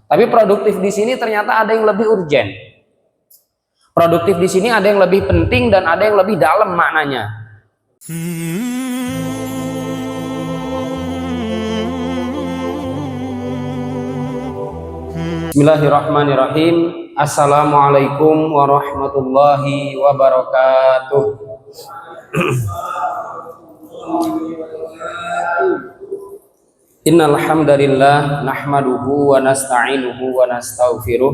Tapi produktif di sini ternyata ada yang lebih urgent. Produktif di sini ada yang lebih penting dan ada yang lebih dalam maknanya. Bismillahirrahmanirrahim. Assalamualaikum warahmatullahi wabarakatuh. Innal hamdalillah nahmaduhu wa nasta'inuhu wa nastaghfiruh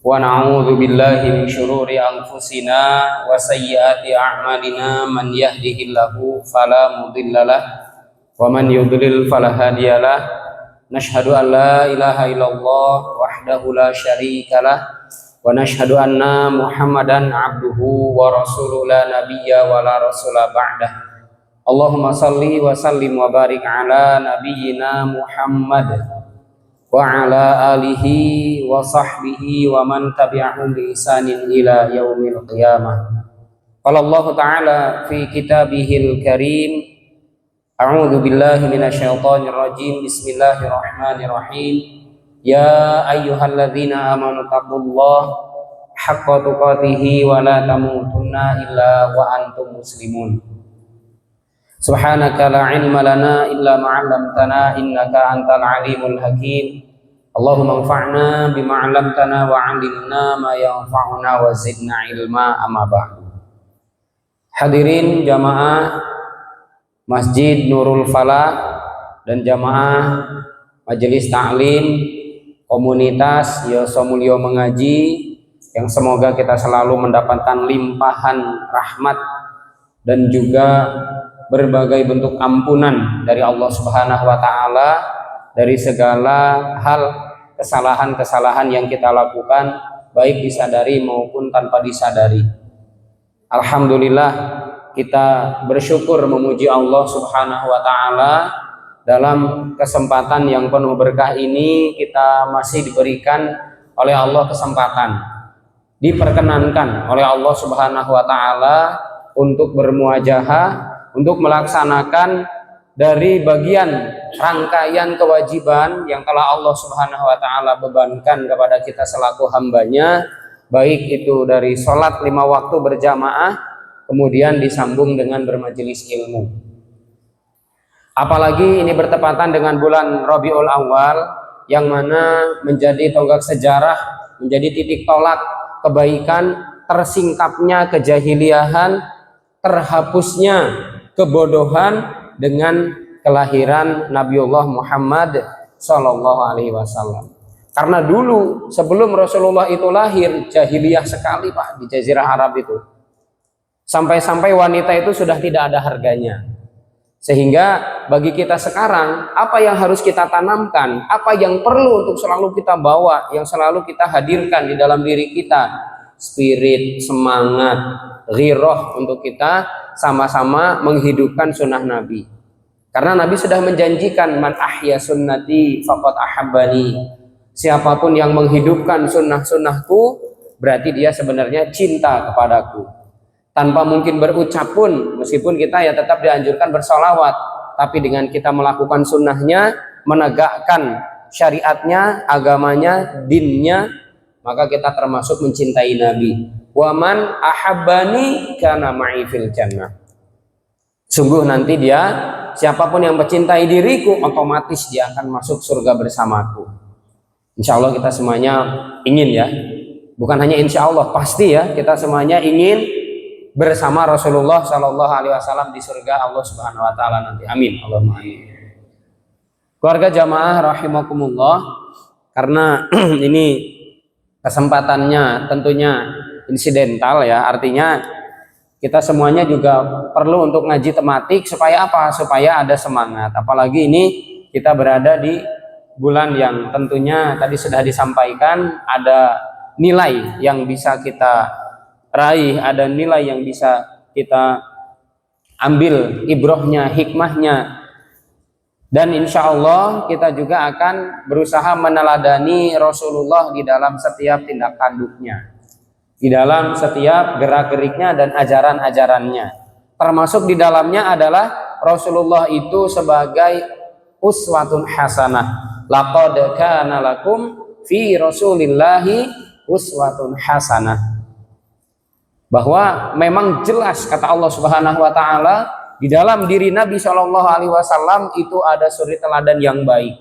wa na'udzu billahi min syururi anfusina wa sayyiati a'malina man yahdihillahu fala mudhillalah wa man yudlil fala hadiyalah. Nashhadu an la ilaha illallah wahdahu la syarikalah wa nashhadu anna Muhammadan abduhu wa rasuluhu la nabiyya wa la rasula ba'dah. Allahumma salli wa sallim wa barik ala nabiyyina Muhammad wa ala alihi wa sahbihi wa man tabi'ahum bi ihsanin ila yaumil qiyamah. Qala Allah ta'ala fi kitabihil karim, a'udzu billahi minasyaitonir rajim. Bismillahirrahmanirrahim. Ya ayyuhalladzina amanu taqullaha haqqa tuqatih wa la tamutunna illa wa antum muslimun. Subhanaka la ilma lana illa ma 'allamtana innaka antal alimul hakim. Allahumma anfa'na bima 'allamtana wa 'allimna ma yanfa'una wa zidna ilma, amma ba'du. Hadirin jamaah Masjid Nurul Falah dan jamaah Majelis Ta'lim komunitas Yoso Mulyo Mengaji, yang semoga kita selalu mendapatkan limpahan rahmat dan juga berbagai bentuk ampunan dari Allah Subhanahu wa Ta'ala dari segala hal kesalahan-kesalahan yang kita lakukan, baik disadari maupun tanpa disadari. Alhamdulillah, kita bersyukur memuji Allah Subhanahu wa Ta'ala dalam kesempatan yang penuh berkah ini. Kita masih diberikan oleh Allah kesempatan, diperkenankan oleh Allah Subhanahu wa Ta'ala untuk bermuajahah, untuk melaksanakan dari bagian rangkaian kewajiban yang telah Allah Subhanahu wa Ta'ala bebankan kepada kita selaku hambanya, baik itu dari sholat 5 waktu berjamaah, kemudian disambung dengan bermajelis ilmu. Apalagi ini bertepatan dengan bulan Rabiul Awal, yang mana menjadi tonggak sejarah, menjadi titik tolak kebaikan, tersingkapnya kejahiliahan, terhapusnya kebodohan dengan kelahiran Nabiullah Muhammad Sallallahu Alaihi Wasallam. Karena dulu sebelum Rasulullah itu lahir, jahiliyah sekali Pak di Jazirah Arab itu. Sampai-sampai wanita itu sudah tidak ada harganya. Sehingga bagi kita sekarang, apa yang harus kita tanamkan, apa yang perlu untuk selalu kita bawa, yang selalu kita hadirkan di dalam diri kita, spirit, semangat, ghirah untuk kita sama-sama menghidupkan sunnah Nabi. Karena Nabi sudah menjanjikan, man ahya sunnati faqad ahabbani. Siapapun yang menghidupkan sunnah-sunnahku, berarti dia sebenarnya cinta kepadaku. Tanpa mungkin berucap pun, meskipun kita ya tetap dianjurkan bersolawat, tapi dengan kita melakukan sunnahnya, menegakkan syariatnya, agamanya, dinnya, maka kita termasuk mencintai Nabi. Waman ahabbani kana ma'i fil jannah. Sungguh nanti dia, siapapun yang mencintai diriku, otomatis dia akan masuk surga bersamaku. Insya Allah kita semuanya ingin ya, bukan hanya insya Allah, pasti ya, kita semuanya ingin bersama Rasulullah Sallallahu Alaihi Wasallam di surga Allah Subhanahu Wa Taala nanti. Amin. Allahumma amin. Keluarga jamaah rahimakumullah, karena ini kesempatannya tentunya insidental ya, artinya kita semuanya juga perlu untuk ngaji tematik supaya apa? Supaya ada semangat. Apalagi ini kita berada di bulan yang tentunya tadi sudah disampaikan, ada nilai yang bisa kita raih, ada nilai yang bisa kita ambil ibrohnya, hikmahnya, dan insya Allah kita juga akan berusaha meneladani Rasulullah di dalam setiap tindak tanduknya, di dalam setiap gerak-geriknya dan ajaran-ajarannya. Termasuk di dalamnya adalah Rasulullah itu sebagai uswatun hasanah. Laqad kana lakum fi Rasulillahi uswatun hasanah. Bahwa memang jelas kata Allah Subhanahu wa taala, di dalam diri Nabi Shallallahu alaihi wasallam itu ada suri teladan yang baik.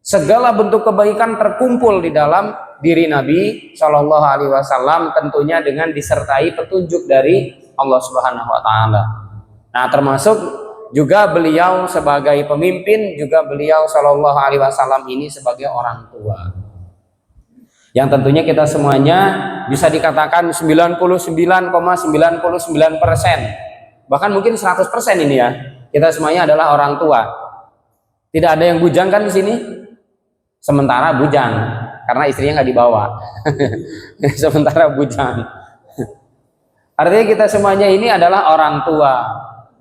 Segala bentuk kebaikan terkumpul di dalam diri Nabi Shallallahu alaihi wasallam, tentunya dengan disertai petunjuk dari Allah Subhanahu wa taala. Nah, termasuk juga beliau sebagai pemimpin, juga beliau Shallallahu alaihi wasallam ini sebagai orang tua. Yang tentunya kita semuanya bisa dikatakan 99,99%, bahkan mungkin 100% ini ya. Kita semuanya adalah orang tua. Tidak ada yang bujang kan di sini? Sementara bujang karena istrinya nggak dibawa. Sementara bujang. Artinya kita semuanya ini adalah orang tua.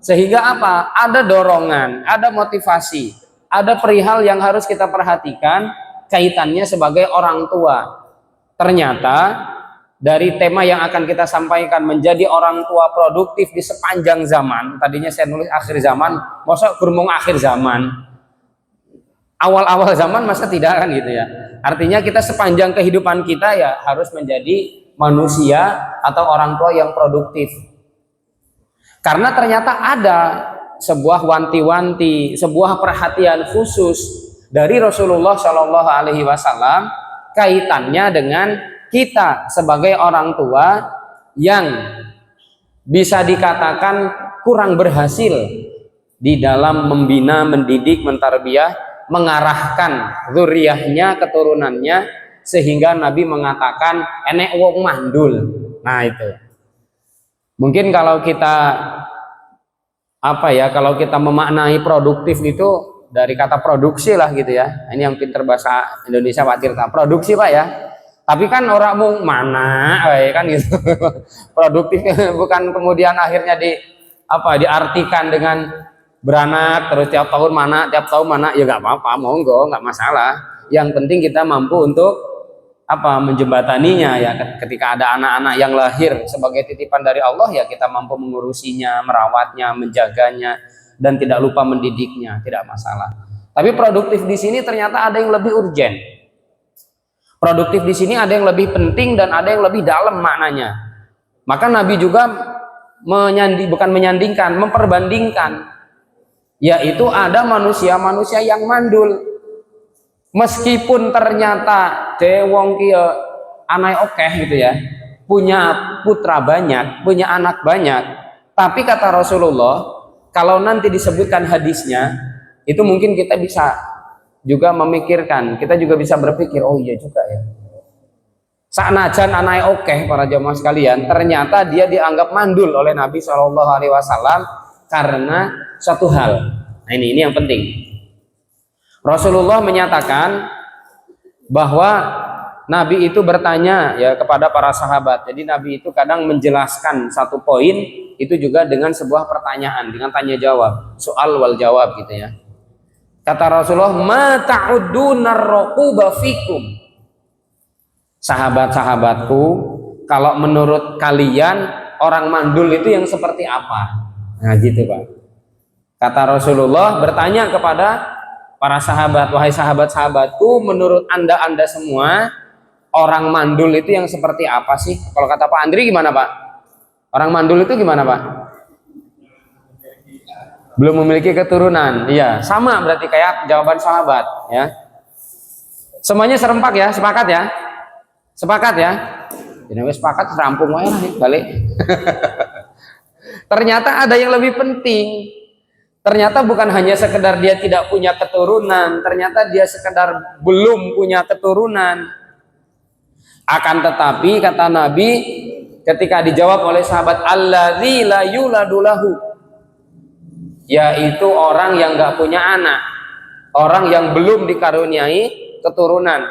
Sehingga apa? Ada dorongan, ada motivasi, ada perihal yang harus kita perhatikan kaitannya sebagai orang tua. Ternyata dari tema yang akan kita sampaikan, menjadi orang tua produktif di sepanjang zaman. Tadinya saya nulis akhir zaman, masa gurmung akhir zaman. Awal-awal zaman masa tidak kan gitu ya. Artinya kita sepanjang kehidupan kita ya harus menjadi manusia atau orang tua yang produktif. Karena ternyata ada sebuah wanti-wanti, sebuah perhatian khusus dari Rasulullah Shallallahu alaihi wasallam kaitannya dengan kita sebagai orang tua yang bisa dikatakan kurang berhasil di dalam membina, mendidik, mentarbiyah, mengarahkan zuriyahnya, keturunannya, sehingga Nabi mengatakan enek wong mandul. Nah itu mungkin kalau kita kalau kita memaknai produktif itu dari kata produksi lah gitu ya. Ini yang pinter bahasa Indonesia Pak Tirta, produksi Pak ya. Tapi kan orang mau mana kan gitu. Produktif bukan kemudian akhirnya diartikan dengan beranak terus tiap tahun mana ya nggak apa-apa, monggo, nggak masalah. Yang penting kita mampu untuk menjembataninya ya. Ketika ada anak-anak yang lahir sebagai titipan dari Allah ya kita mampu mengurusinya, merawatnya, menjaganya, dan tidak lupa mendidiknya, tidak masalah. Tapi produktif di sini ternyata ada yang lebih urgen. Produktif di sini ada yang lebih penting dan ada yang lebih dalam maknanya. Maka Nabi juga memperbandingkan, yaitu ada manusia-manusia yang mandul. Meskipun ternyata dewong kia anai okeh gitu ya, punya putra banyak, punya anak banyak, tapi kata Rasulullah, kalau nanti disebutkan hadisnya, itu mungkin kita bisa juga memikirkan, kita juga bisa berpikir, oh iya juga ya. Sanajan anai okeh para jamaah sekalian, ternyata dia dianggap mandul oleh Nabi Shallallahu alaihi wasallam karena satu hal. Nah ini yang penting. Rasulullah menyatakan bahwa Nabi itu bertanya ya kepada para sahabat. Jadi Nabi itu kadang menjelaskan satu poin itu juga dengan sebuah pertanyaan, dengan tanya jawab, soal wal jawab gitu ya. Kata Rasulullah, "Ma ta'udduna ar-raquba fikum?" Sahabat-sahabatku, kalau menurut kalian orang mandul itu yang seperti apa? Nah gitu Pak. Kata Rasulullah bertanya kepada para sahabat, wahai sahabat-sahabatku, menurut anda semua orang mandul itu yang seperti apa sih? Kalau kata Pak Andri gimana Pak? Orang mandul itu gimana Pak? Belum memiliki keturunan. Iya, sama berarti kayak jawaban sahabat ya. Semuanya serempak ya, sepakat ya? Sepakat ya? Jadi sepakat rampung wae lah balik. Ternyata ada yang lebih penting. Ternyata bukan hanya sekedar dia tidak punya keturunan, ternyata dia sekedar belum punya keturunan. Akan tetapi kata Nabi ketika dijawab oleh sahabat, alladzi la yuladu lahu, yaitu orang yang nggak punya anak, orang yang belum dikaruniai keturunan.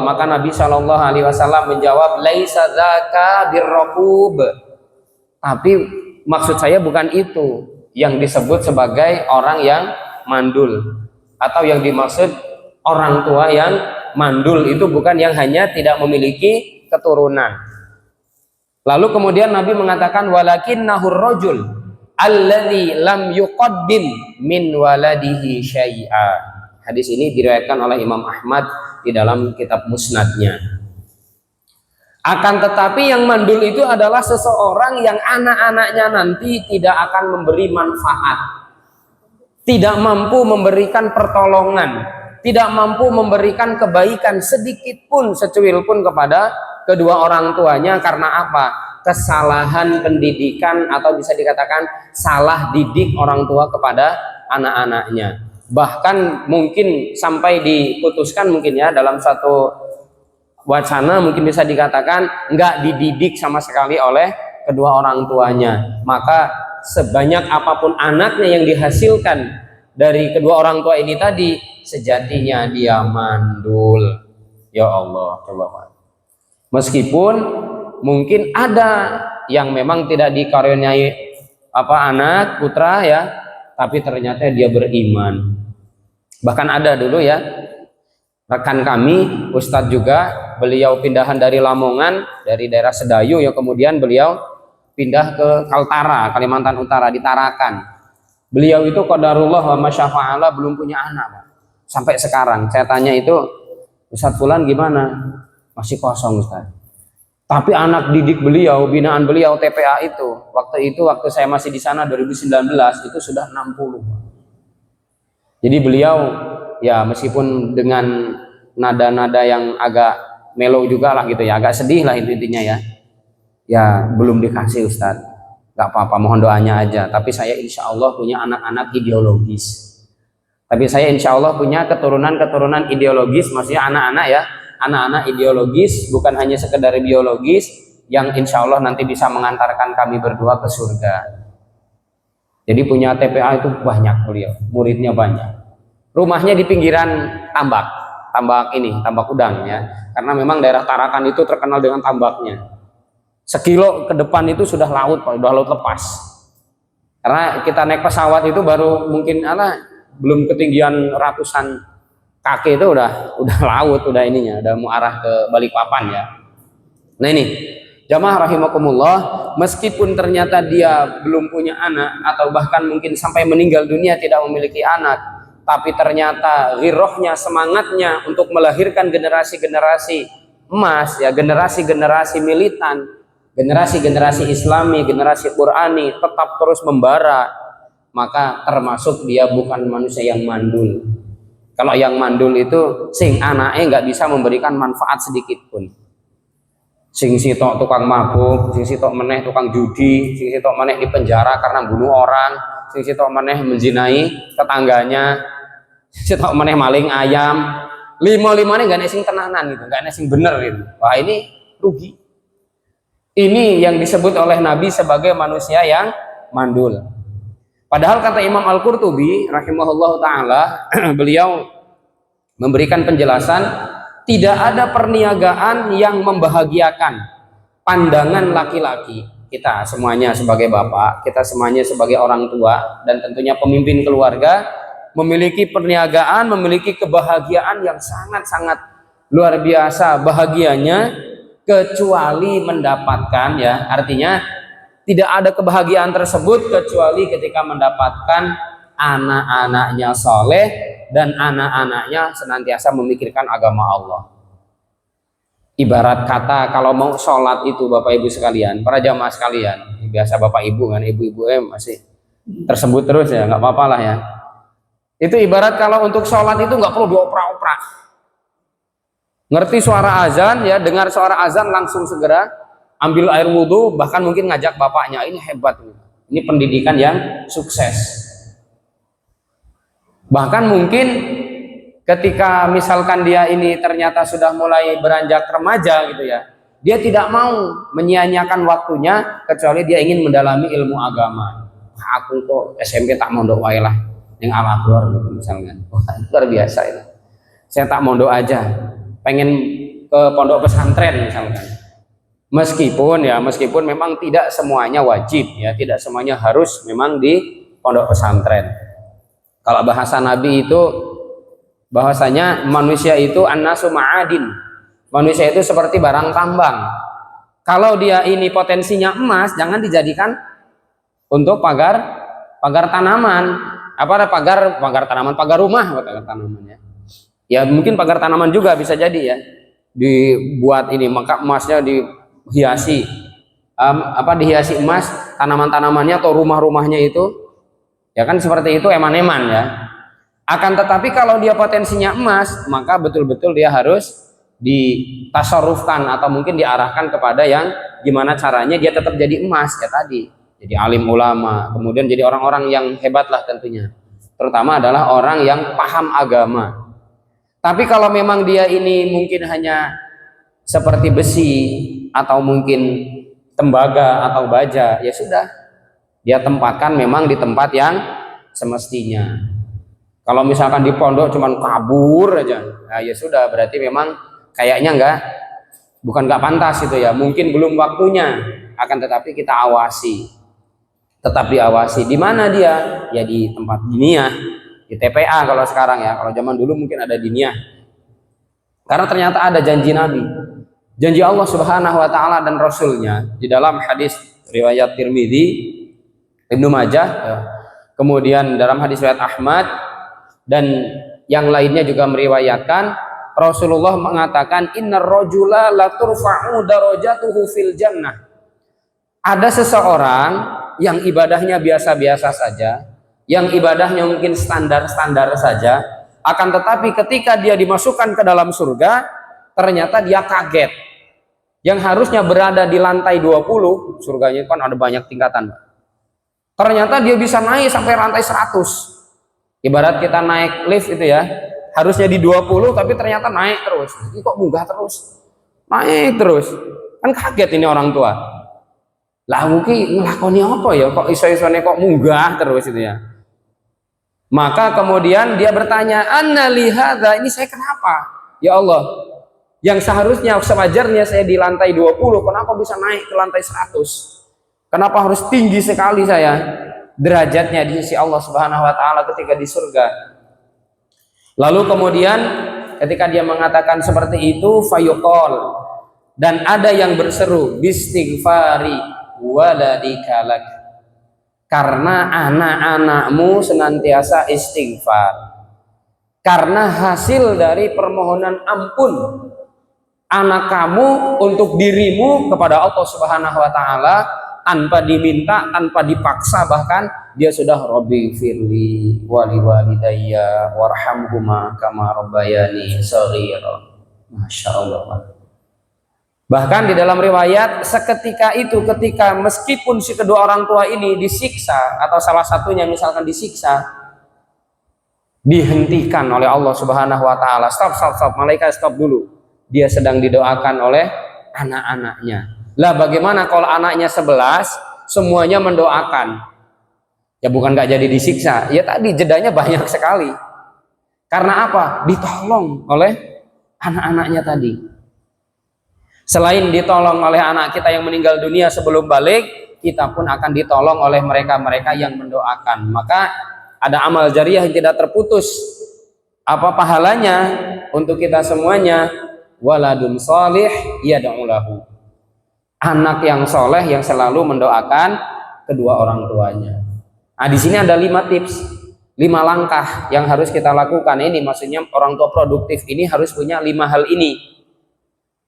Maka Nabi Shallallahu alaihi wasallam menjawab, laisa dzaka birraqub. Tapi maksud saya bukan itu yang disebut sebagai orang yang mandul, atau yang dimaksud orang tua yang mandul itu bukan yang hanya tidak memiliki keturunan. Lalu kemudian Nabi mengatakan walakinnahur rajul alladzi lam yuqaddim min waladihi syai'a. Hadis ini diriwayatkan oleh Imam Ahmad di dalam kitab Musnadnya. Akan tetapi yang mandul itu adalah seseorang yang anak-anaknya nanti tidak akan memberi manfaat, tidak mampu memberikan pertolongan, tidak mampu memberikan kebaikan sedikit pun, secuil pun kepada kedua orang tuanya. Karena apa? Kesalahan pendidikan, atau bisa dikatakan salah didik orang tua kepada anak-anaknya. Bahkan mungkin sampai diputuskan mungkin ya dalam satu wacana, mungkin bisa dikatakan nggak dididik sama sekali oleh kedua orang tuanya. Maka sebanyak apapun anaknya yang dihasilkan dari kedua orang tua ini tadi, sejatinya dia mandul. Ya Allah, coba Pak. Meskipun mungkin ada yang memang tidak dikaruniai anak putra ya, tapi ternyata dia beriman. Bahkan ada dulu ya rekan kami, Ustadz juga, beliau pindahan dari Lamongan, dari daerah Sedayu ya, kemudian beliau pindah ke Kaltara, Kalimantan Utara, di Tarakan. Beliau itu qadarullah wa masyafa'ala belum punya anak, Pak. Sampai sekarang saya tanya itu, Ustadz Fulan gimana? Masih kosong, Ustadz. Tapi anak didik beliau, binaan beliau TPA itu waktu saya masih di sana 2019 itu sudah 60. Jadi beliau ya meskipun dengan nada-nada yang agak mellow juga lah gitu ya, agak sedih lah intinya ya. Ya belum dikasih Ustadz, nggak apa-apa, mohon doanya aja. Tapi saya insya Allah punya anak-anak ideologis. Tapi saya insya Allah punya keturunan-keturunan ideologis, maksudnya anak-anak ya, anak-anak ideologis, bukan hanya sekedar biologis, yang insya Allah nanti bisa mengantarkan kami berdua ke surga. Jadi punya TPA itu banyak beliau, muridnya banyak. Rumahnya di pinggiran tambak udang ya. Karena memang daerah Tarakan itu terkenal dengan tambaknya. Sekilo ke depan itu sudah laut, Pak, sudah laut lepas. Karena kita naik pesawat itu baru mungkin belum ketinggian ratusan kaki itu udah laut, udah ininya, udah mau arah ke Balikpapan ya. Nah ini, jamaah rahimakumullah, meskipun ternyata dia belum punya anak atau bahkan mungkin sampai meninggal dunia tidak memiliki anak, tapi ternyata ghirrohnya, semangatnya untuk melahirkan generasi-generasi emas ya, generasi-generasi militan, generasi-generasi Islami, generasi Qurani tetap terus membara, maka termasuk dia bukan manusia yang mandul. Kalau yang mandul itu sing anaknya nggak bisa memberikan manfaat sedikit pun. Sing sitok tukang mabuk, sing sitok meneh tukang judi, sing sitok meneh di penjara karena bunuh orang, sing sitok meneh menzinai tetangganya, sing sitok meneh maling ayam. Lima-limanya nggak nesing tenanan gitu, nggak nesing bener gitu. Wah ini rugi. Ini yang disebut oleh Nabi sebagai manusia yang mandul. Padahal kata Imam Al-Qurtubi rahimahullah ta'ala, beliau memberikan penjelasan, tidak ada perniagaan yang membahagiakan pandangan laki-laki. Kita semuanya sebagai bapak, kita semuanya sebagai orang tua, dan tentunya pemimpin keluarga, memiliki perniagaan, memiliki kebahagiaan yang sangat-sangat luar biasa bahagianya, kecuali mendapatkan ya, artinya tidak ada kebahagiaan tersebut kecuali ketika mendapatkan anak-anaknya soleh dan anak-anaknya senantiasa memikirkan agama Allah. Ibarat kata kalau mau sholat itu Bapak Ibu sekalian, para jamaah sekalian, biasa Bapak Ibu kan, ibu-ibu masih tersebut terus ya, nggak apa-apa lah ya. Itu ibarat kalau untuk sholat itu nggak perlu dioprak-oprak. Ngerti suara azan ya, dengar suara azan langsung segera ambil air wudhu, bahkan mungkin ngajak bapaknya. Ini hebat, ini pendidikan yang sukses. Bahkan mungkin ketika misalkan dia ini ternyata sudah mulai beranjak remaja gitu ya, dia tidak mau menyia-nyiakan waktunya kecuali dia ingin mendalami ilmu agama. Aku kok SMP tak mondok wae lah yang al-abror gitu misalnya. Wah, luar biasa itu. Saya tak mondok aja, pengen ke pondok pesantren misalkan. Meskipun memang tidak semuanya wajib ya, tidak semuanya harus memang di pondok pesantren. Kalau bahasa Nabi itu bahwasanya manusia itu annasu ma'adin. Manusia itu seperti barang tambang. Kalau dia ini potensinya emas, jangan dijadikan untuk pagar tanaman. apa ada pagar tanaman, pagar rumah, pagar tanaman ya. Ya mungkin pagar tanaman juga bisa jadi ya. Dibuat ini, maka emasnya dihiasi, dihiasi emas tanaman-tanamannya atau rumah-rumahnya itu, ya kan seperti itu eman-eman ya. Akan tetapi kalau dia potensinya emas, maka betul-betul dia harus ditasarrufkan atau mungkin diarahkan kepada yang gimana caranya dia tetap jadi emas ya tadi. Jadi alim ulama, kemudian jadi orang-orang yang hebat lah tentunya. Terutama adalah orang yang paham agama. Tapi kalau memang dia ini mungkin hanya seperti besi atau mungkin tembaga atau baja, ya sudah. Dia tempatkan memang di tempat yang semestinya. Kalau misalkan di pondok cuman kabur aja, nah ya sudah, berarti memang kayaknya bukan nggak pantas itu ya, mungkin belum waktunya. Akan tetapi kita awasi, tetap diawasi. Di mana dia? Ya di tempat diniyah, di TPA kalau sekarang ya. Kalau zaman dulu mungkin ada diniyah. Karena ternyata ada janji Nabi, janji Allah Subhanahu Wa Taala dan Rasulnya di dalam hadis riwayat Tirmidzi, Ibnu Majah, ya. Kemudian dalam hadis riwayat Ahmad dan yang lainnya juga meriwayatkan, Rasulullah mengatakan innar rajula la turfa'u darajatuhu fil jannah. Ada seseorang yang ibadahnya biasa-biasa saja, yang ibadahnya mungkin standar-standar saja, akan tetapi ketika dia dimasukkan ke dalam surga, ternyata dia kaget. Yang harusnya berada di lantai 20, surganya kan ada banyak tingkatan. Ternyata dia bisa naik sampai lantai 100. Ibarat kita naik lift itu ya, harusnya di 20 tapi ternyata naik terus. Ini kok munggah terus? Naik terus. Kan kaget ini orang tua. Lah mungkin ngelakoni apa ya? Kok iso-isone kok munggah terus itu ya. Maka kemudian dia bertanya, "Anna li hadza, ini saya kenapa? Ya Allah, yang seharusnya sewajarnya saya di lantai 20, kenapa bisa naik ke lantai 100? Kenapa harus tinggi sekali saya derajatnya di sisi Allah Subhanahu Wa Taala ketika di surga?" Lalu kemudian ketika dia mengatakan seperti itu, fayuqol, dan ada yang berseru, bistighfari waladika lak, karena anak-anakmu senantiasa istighfar, karena hasil dari permohonan ampun anak kamu untuk dirimu kepada Allah Subhanahu Wa Taala, tanpa diminta, tanpa dipaksa, bahkan dia sudah Rabbi firli wali walidayya warhamhuma kama rabbayani shaghira. Masya Allah. Bahkan di dalam riwayat seketika itu, ketika meskipun si kedua orang tua ini disiksa atau salah satunya misalkan disiksa, dihentikan oleh Allah Subhanahu Wa Taala. Stop, malaikat stop dulu. Dia sedang didoakan oleh anak-anaknya. Lah bagaimana kalau anaknya 11 semuanya mendoakan? Ya bukan nggak jadi disiksa, ya tadi jedanya banyak sekali. Karena apa? Ditolong oleh anak-anaknya tadi. Selain ditolong oleh anak kita yang meninggal dunia sebelum balik, kita pun akan ditolong oleh mereka-mereka yang mendoakan. Maka ada amal jariah yang tidak terputus. Apa pahalanya untuk kita semuanya? Waladun sholih yad'u lahu. Anak yang soleh yang selalu mendoakan kedua orang tuanya. Nah, di sini ada 5 tips, 5 langkah yang harus kita lakukan. Ini maksudnya orang tua produktif ini harus punya 5 hal ini.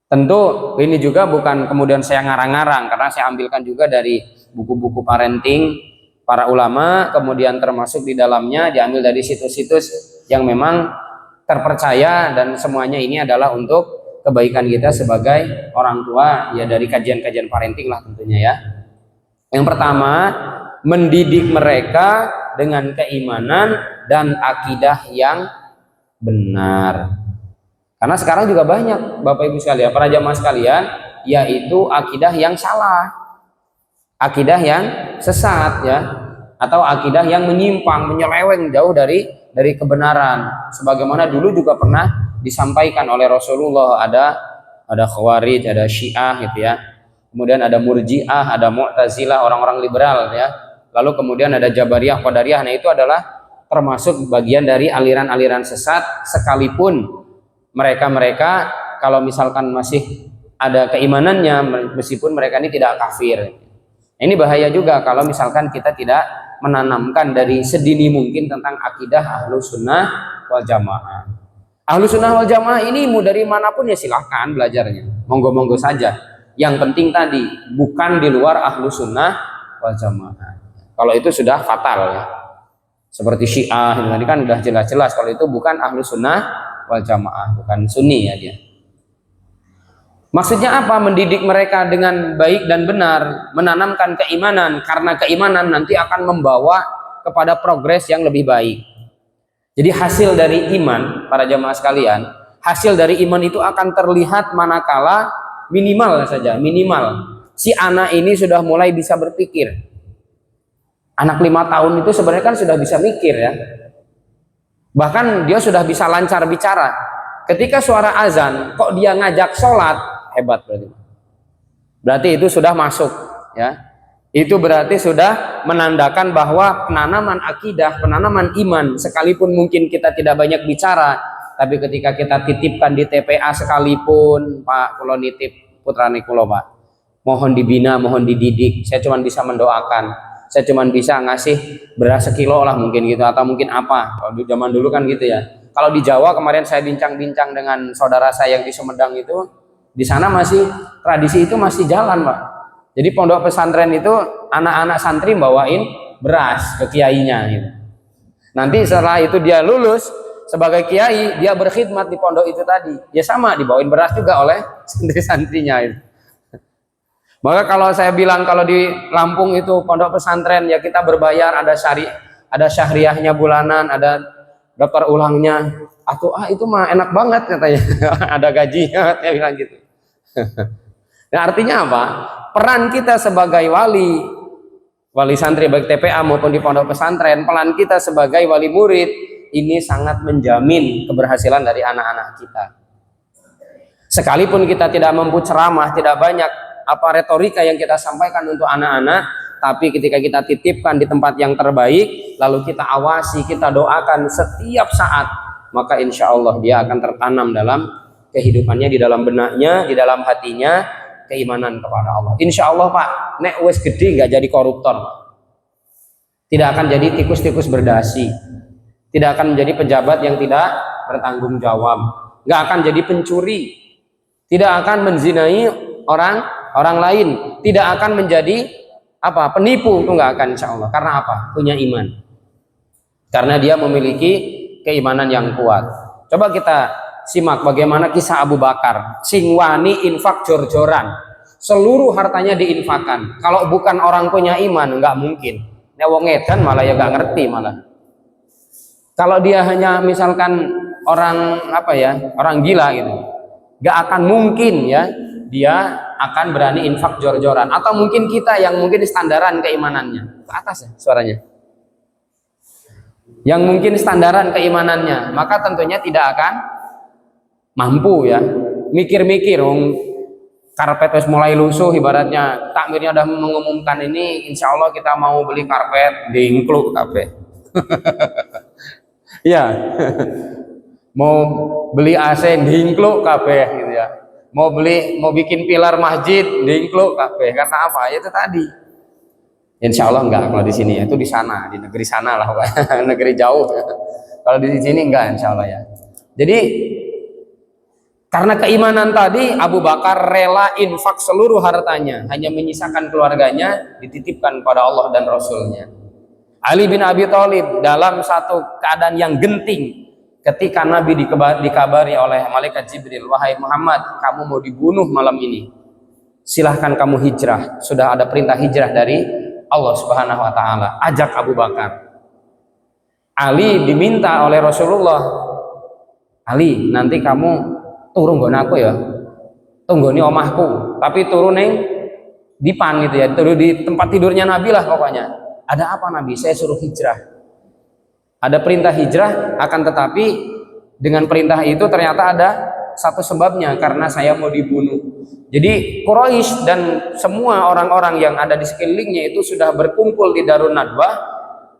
Tentu ini juga bukan kemudian saya ngarang-ngarang, karena saya ambilkan juga dari buku-buku parenting para ulama, kemudian termasuk di dalamnya diambil dari situs-situs yang memang terpercaya, dan semuanya ini adalah untuk kebaikan kita sebagai orang tua, ya dari kajian-kajian parenting lah tentunya ya. Yang pertama, mendidik mereka dengan keimanan dan akidah yang benar. Karena sekarang juga banyak Bapak Ibu sekalian, para jamaah sekalian, yaitu akidah yang salah, akidah yang sesat ya, atau akidah yang menyimpang, menyeleweng jauh dari kebenaran. Sebagaimana dulu juga pernah disampaikan oleh Rasulullah, ada Khawarij, ada Syiah gitu ya. Kemudian ada Murji'ah, ada Mu'tazilah, orang-orang liberal ya. Lalu kemudian ada Jabariyah, Qadariyah. Nah, itu adalah termasuk bagian dari aliran-aliran sesat, sekalipun mereka kalau misalkan masih ada keimanannya, meskipun mereka ini tidak kafir. Ini bahaya juga kalau misalkan kita tidak menanamkan dari sedini mungkin tentang akidah Ahlus Sunnah wal Jamaah. Ahlus Sunnah wal Jamaah ini mau dari manapun ya silahkan belajarnya, monggo-monggo saja. Yang penting tadi bukan di luar Ahlus Sunnah wal Jamaah. Kalau itu sudah fatal ya. Seperti Syiah tadi kan udah jelas-jelas kalau itu bukan Ahlus Sunnah wal Jamaah, bukan Sunni ya dia. Maksudnya apa? Mendidik mereka dengan baik dan benar, menanamkan keimanan, karena keimanan nanti akan membawa kepada progres yang lebih baik. Jadi hasil dari iman, para jamaah sekalian, hasil dari iman itu akan terlihat manakala minimal si anak ini sudah mulai bisa berpikir. Anak 5 tahun itu sebenarnya kan sudah bisa mikir ya. Bahkan dia sudah bisa lancar bicara. Ketika suara azan, kok dia ngajak sholat, hebat berarti itu sudah masuk ya. Itu berarti sudah menandakan bahwa penanaman akidah, penanaman iman, sekalipun mungkin kita tidak banyak bicara, tapi ketika kita titipkan di TPA sekalipun, Pak, kulo nitip putrane kulo, Pak, mohon dibina, mohon dididik. Saya cuma bisa mendoakan, saya cuma bisa ngasih beras sekilo lah mungkin gitu, atau mungkin apa. Kalau zaman dulu kan gitu ya. Kalau di Jawa kemarin saya bincang-bincang dengan saudara saya yang di Sumedang itu, di sana masih tradisi itu masih jalan, Pak. Jadi pondok pesantren itu anak-anak santri bawain beras ke kiainya gitu. Nanti setelah itu dia lulus sebagai kiai, dia berkhidmat di pondok itu tadi. Ya sama dibawain beras juga oleh santri-santrinya itu. Maka kalau saya bilang kalau di Lampung itu pondok pesantren ya kita berbayar, ada syahriahnya bulanan, ada daftar ulangnya. Itu mah enak banget katanya. Ada gajinya, dia bilang gitu. Nah, artinya apa? Peran kita sebagai wali santri baik TPA maupun di pondok pesantren, peran kita sebagai wali murid ini sangat menjamin keberhasilan dari anak-anak kita. Sekalipun kita tidak mampu ceramah, tidak banyak retorika yang kita sampaikan untuk anak-anak, tapi ketika kita titipkan di tempat yang terbaik, lalu kita awasi, kita doakan setiap saat, maka insya Allah dia akan tertanam dalam kehidupannya, di dalam benaknya, di dalam hatinya, keimanan kepada Allah. Insya Allah, Pak, nek wes gede nggak jadi koruptor, tidak akan jadi tikus-tikus berdasi, tidak akan menjadi pejabat yang tidak bertanggung jawab, nggak akan jadi pencuri, tidak akan menzinai orang lain, tidak akan menjadi penipu, itu nggak akan, insya Allah. Karena apa? Punya iman, karena dia memiliki keimanan yang kuat. Coba kita simak bagaimana kisah Abu Bakar, sing wani infak jor-joran, seluruh hartanya diinfakkan. Kalau bukan orang punya iman, nggak mungkin. Wong edan malah ya nggak ngerti malah. Kalau dia hanya misalkan orang orang gila gitu, nggak akan mungkin ya dia akan berani infak jor-joran. Atau mungkin kita yang mungkin standaran keimanannya ke atas ya suaranya, yang mungkin standaran keimanannya, maka tentunya tidak akan mampu ya mikir-mikir. Karpet wis mulai lusuh, ibaratnya takmirnya udah mengumumkan ini insya Allah kita mau beli karpet, diingkluk kabeh. Ya, mau beli AC diingkluk kabeh gitu ya. Mau bikin pilar masjid diingkluk kabeh. Karena apa? Ya itu tadi. Insya Allah enggak kalau di sini ya, itu di sana, di negeri sana lah, negeri jauh. Kalau di sini enggak, insya Allah ya. Jadi karena keimanan tadi, Abu Bakar rela infak seluruh hartanya, hanya menyisakan keluarganya dititipkan pada Allah dan Rasulnya. Ali bin Abi Thalib dalam satu keadaan yang genting, ketika Nabi dikabari oleh malaikat Jibril, wahai Muhammad, kamu mau dibunuh malam ini, silahkan kamu hijrah, sudah ada perintah hijrah dari Allah Subhanahu wa Ta'ala, ajak Abu Bakar. Ali diminta oleh Rasulullah, Ali nanti kamu turun nggon aku ya, tunggoni omahku, tapi turun neng dipan gitu ya, turun di tempat tidurnya Nabi lah pokoknya. Ada apa Nabi? Saya suruh hijrah. Ada perintah hijrah, akan tetapi dengan perintah itu ternyata ada satu sebabnya, karena saya mau dibunuh. Jadi Quraisy dan semua orang-orang yang ada di sekelilingnya itu sudah berkumpul di Darun Nadwah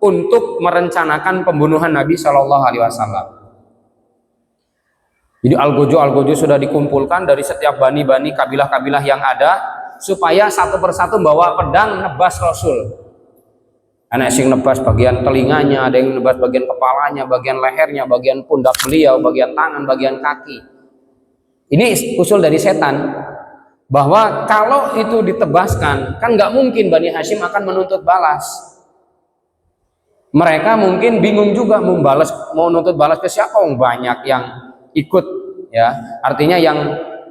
untuk merencanakan pembunuhan Nabi Shallallahu Alaihi Wasallam. Jadi algojo sudah dikumpulkan dari setiap bani-bani, kabilah-kabilah yang ada, supaya satu persatu bawa pedang nebas Rasul. Anak sing nebas bagian telinganya, ada yang nebas bagian kepalanya, bagian lehernya, bagian pundak beliau, bagian tangan, bagian kaki. Ini usul dari setan, bahwa kalau itu ditebaskan, kan nggak mungkin Bani Hashim akan menuntut balas. Mereka mungkin bingung juga mau nuntut balas ke siapa, banyak yang ikut, ya. Artinya yang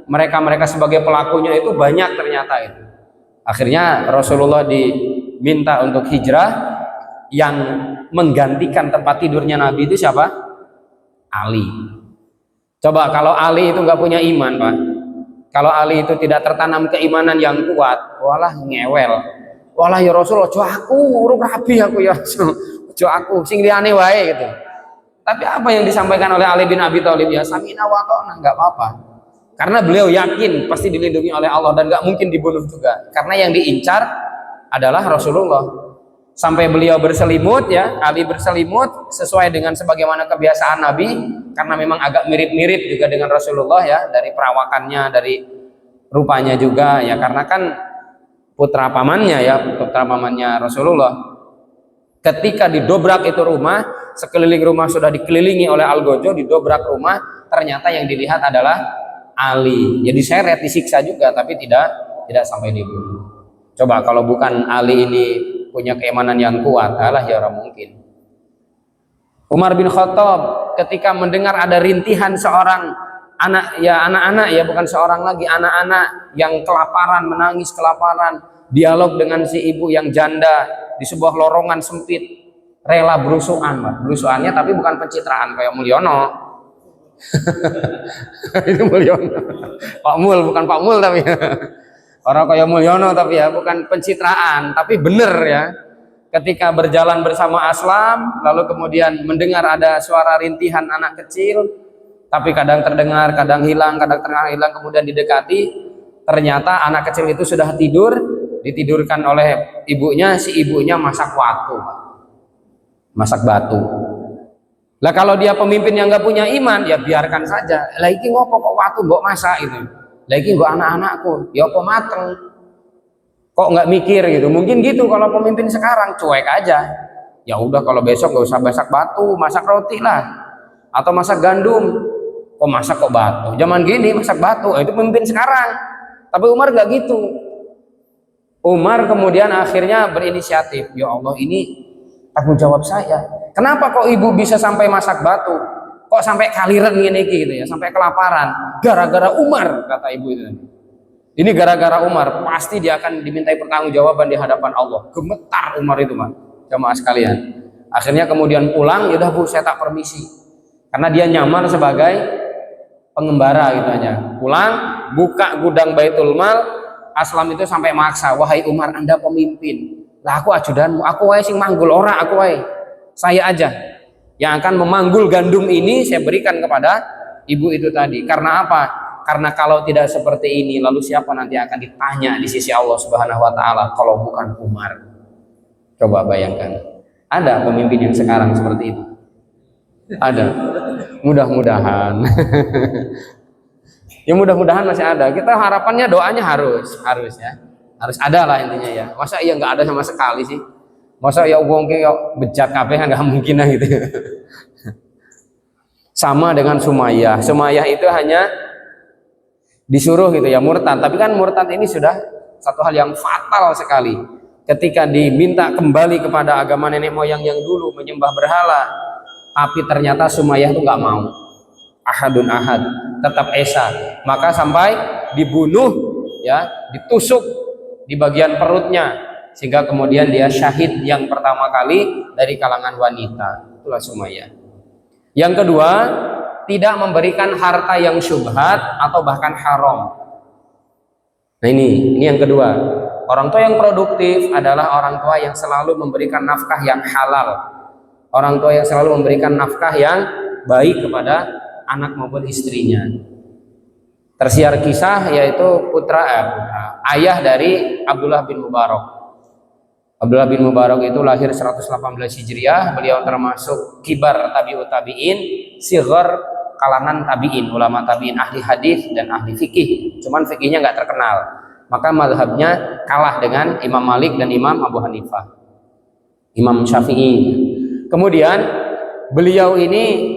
mereka sebagai pelakunya itu banyak ternyata itu. Akhirnya Rasulullah diminta untuk hijrah, yang menggantikan tempat tidurnya Nabi itu siapa? Ali. Coba kalau Ali itu nggak punya iman, Pak. Kalau Ali itu tidak tertanam keimanan yang kuat, walah ngewel. Walah ya Rasulullah, jo aku urung rabi aku ya. Jo aku sing liyane wae gitu. Tapi apa yang disampaikan oleh Ali bin Abi Thalib, ya samina wa ta'na, nggak apa-apa. Karena beliau yakin pasti dilindungi oleh Allah dan nggak mungkin dibunuh juga. Karena yang diincar adalah Rasulullah. Sampai beliau berselimut, ya, Ali berselimut sesuai dengan sebagaimana kebiasaan Nabi, karena memang agak mirip-mirip juga dengan Rasulullah, ya, dari perawakannya, dari rupanya juga, ya, karena kan putra pamannya Rasulullah. Ketika didobrak itu rumah, sekeliling rumah sudah dikelilingi oleh algojo, didobrak rumah, ternyata yang dilihat adalah Ali. Jadi seret, disiksa juga, tapi tidak sampai dibunuh. Coba kalau bukan Ali ini punya keimanan yang kuat, alah ya orang mungkin. Umar bin Khattab ketika mendengar ada rintihan seorang anak-anak ya, bukan seorang lagi, anak-anak yang kelaparan, menangis kelaparan, dialog dengan si ibu yang janda di sebuah lorong sempit, rela berusukan, Pak. Berusukannya tapi bukan pencitraan kayak Mulyono. Itu Mulyono. Pak Mul, bukan Pak Mul tapi orang kayak Mulyono, tapi ya bukan pencitraan, tapi bener ya. Ketika berjalan bersama Aslam, lalu kemudian mendengar ada suara rintihan anak kecil, tapi kadang terdengar, kadang hilang, kemudian didekati, ternyata anak kecil itu sudah tidur, ditidurkan oleh ibunya, si ibunya masak batu. Lah kalau dia pemimpin yang nggak punya iman, ya biarkan saja. Lah iki ngopo kok watu mbok masak itu. Lagi gua anak-anakku, ya apa mateng, kok nggak mikir gitu. Mungkin gitu kalau pemimpin sekarang, cuek aja. Ya udah kalau besok nggak usah masak batu, masak roti lah, atau masak gandum. Kok masak kok batu? Zaman gini masak batu, itu pemimpin sekarang. Tapi Umar nggak gitu. Umar kemudian akhirnya berinisiatif, ya Allah ini tanggung jawab saya. Kenapa kok ibu bisa sampai masak batu? Kok sampai kaliren gini gitu ya, sampai kelaparan? Gara-gara Umar, kata ibu itu. Ini gara-gara Umar, pasti dia akan dimintai pertanggungjawaban di hadapan Allah. Gemetar Umar itu, Mas, jamaah sekalian. Akhirnya kemudian pulang, yaudah Bu, saya tak permisi. Karena dia nyamar sebagai pengembara gitu aja. Pulang, buka gudang Baitul Mal, Aslam itu sampai maksa, wahai Umar, Anda pemimpin. Lah aku ajudanmu, aku wae sing manggul, ora aku wae. Saya aja yang akan memanggul gandum ini, saya berikan kepada ibu itu tadi. Karena apa? Karena kalau tidak seperti ini, lalu siapa nanti akan ditanya di sisi Allah Subhanahu wa taala kalau bukan Umar? Coba bayangkan. Ada pemimpin yang sekarang seperti itu? Ada. Mudah-mudahan. Ya mudah-mudahan masih ada. Kita harapannya, doanya harus ya. Harus ada lah intinya ya. Masa iya nggak ada sama sekali sih? Masa ya wong ki bejat kabeh, nggak mungkin lah gitu. Sama dengan Sumayyah. Sumayyah itu hanya disuruh gitu ya murtad, tapi kan murtad ini sudah satu hal yang fatal sekali. Ketika diminta kembali kepada agama nenek moyang yang dulu menyembah berhala, tapi ternyata Sumayyah itu nggak mau. Ahadun ahad, tetap esa. Maka sampai dibunuh ya, ditusuk di bagian perutnya, sehingga kemudian dia syahid yang pertama kali dari kalangan wanita. Itulah Sumayyah. Yang kedua, tidak memberikan harta yang syubhat atau bahkan haram. Nah ini yang kedua. Orang tua yang produktif adalah orang tua yang selalu memberikan nafkah yang halal. Orang tua yang selalu memberikan nafkah yang baik kepada anak maupun istrinya. Tersiar kisah yaitu ayah dari Abdullah bin Mubarak. Abdullah bin Mubarak itu lahir 118 Hijriah. Beliau termasuk kibar tabi'ut tabi'in, sighar kalangan tabi'in, ulama tabi'in, ahli hadis dan ahli fikih. Cuman fikihnya nggak terkenal. Maka mazhabnya kalah dengan Imam Malik dan Imam Abu Hanifah. Imam Syafi'i. Kemudian beliau ini,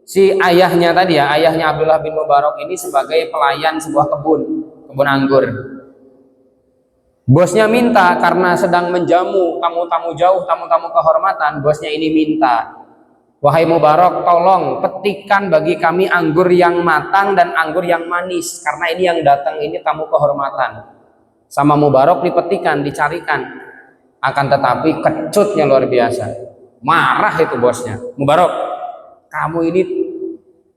si ayahnya tadi ya, ayahnya Abdullah bin Mubarak ini sebagai pelayan sebuah kebun anggur. Bosnya minta karena sedang menjamu tamu-tamu jauh, tamu-tamu kehormatan. Bosnya ini minta, wahai Mubarak, tolong petikan bagi kami anggur yang matang dan anggur yang manis, karena ini yang datang ini tamu kehormatan. Sama Mubarak dipetikan, dicarikan. Akan tetapi kecutnya luar biasa. Marah itu bosnya. Mubarak, kamu ini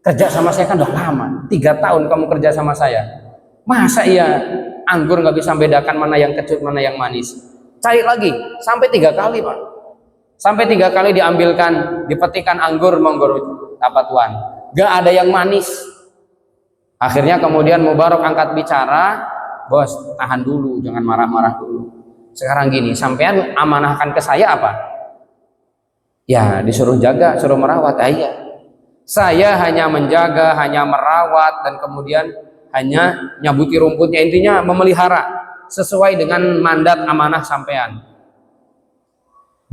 kerja sama saya kan udah lama, 3 tahun kamu kerja sama saya. Masa iya anggur nggak bisa membedakan mana yang kecut, mana yang manis? Cari lagi, sampai 3 kali Pak. Sampai 3 kali diambilkan, dipetikan anggur, monggo dapat tuan. Gak ada yang manis. Akhirnya kemudian Mubarak angkat bicara, bos tahan dulu, jangan marah-marah dulu. Sekarang gini, sampean amanahkan ke saya apa? Ya disuruh jaga, suruh merawat. Iya. Saya hanya menjaga, hanya merawat, dan kemudian hanya nyabuti rumputnya, intinya memelihara sesuai dengan mandat amanah sampean.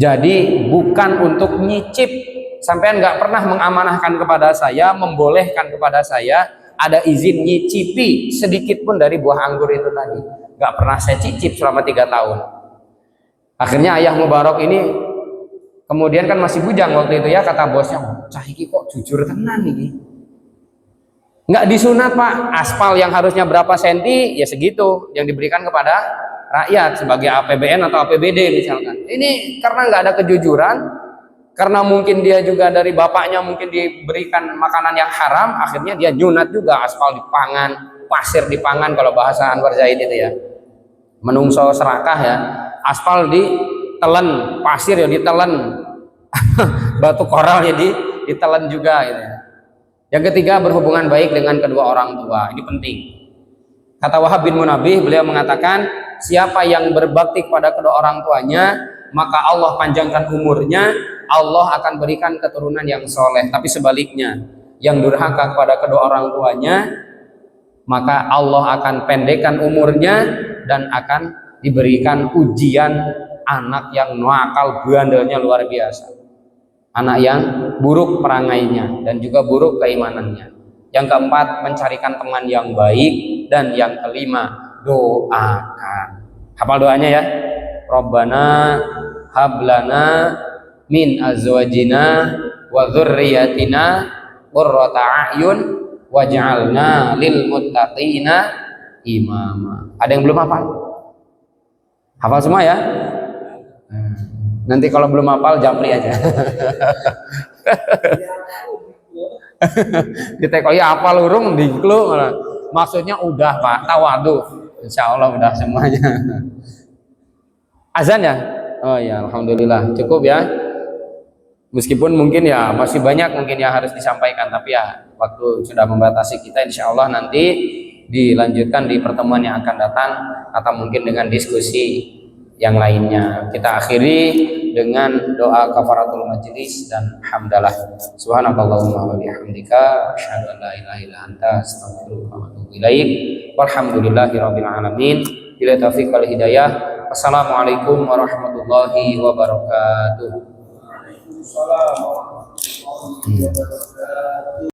Jadi bukan untuk nyicip. Sampean nggak pernah mengamanahkan kepada saya, membolehkan kepada saya ada izin nyicipi sedikit pun dari buah anggur itu tadi. Nggak pernah saya cicip selama 3 tahun. Akhirnya ayah Mubarak ini kemudian kan masih bujang waktu itu ya, kata bosnya, cah iki kok jujur tenan nih. Nggak disunat Pak, aspal yang harusnya berapa senti ya segitu yang diberikan kepada rakyat sebagai APBN atau APBD misalkan. Ini karena nggak ada kejujuran, karena mungkin dia juga dari bapaknya mungkin diberikan makanan yang haram, akhirnya dia nyunat juga, aspal dipangan, pasir dipangan kalau bahasa Anwar Zaid itu ya. Menungso serakah ya, aspal ditelan, pasir ya ditelan, batu koral ya ditelan juga gitu ya. Yang ketiga, berhubungan baik dengan kedua orang tua. Ini penting. Kata Wahab bin Munabih, beliau mengatakan, siapa yang berbakti kepada kedua orang tuanya, maka Allah panjangkan umurnya, Allah akan berikan keturunan yang soleh. Tapi sebaliknya, yang durhaka kepada kedua orang tuanya, maka Allah akan pendekkan umurnya dan akan diberikan ujian anak yang nakal, bandelnya luar biasa. Anak yang buruk perangainya dan juga buruk keimanannya. Yang keempat, mencarikan teman yang baik. Dan yang kelima, doakan. Hafal doanya ya. Rabbana hablana min azwajina wa dzurriyyatina qurrata a'yun waj'alna lil muttaqina imama. Ada yang belum hafal? Hafal semua ya? Nanti kalau belum hafal japri aja. Ditekoi hafal urung diklu. Maksudnya udah Pak, tawadu. Insya Allah udah semuanya. Azan ya? Oh ya, alhamdulillah cukup ya. Meskipun mungkin ya masih banyak mungkin yang harus disampaikan, tapi ya waktu sudah membatasi kita. Insya Allah nanti dilanjutkan di pertemuan yang akan datang atau mungkin dengan diskusi yang lainnya. Kita akhiri dengan doa kafaratul majlis dan hamdalah. Subhanakallahumma wa bihamdika asyhadu an la ilaha illa anta astaghfiruka wa atubu ilaik. Walhamdulillahirabbil alamin. Bila taufiq wal hidayah. Wassalamualaikum warahmatullahi wabarakatuh.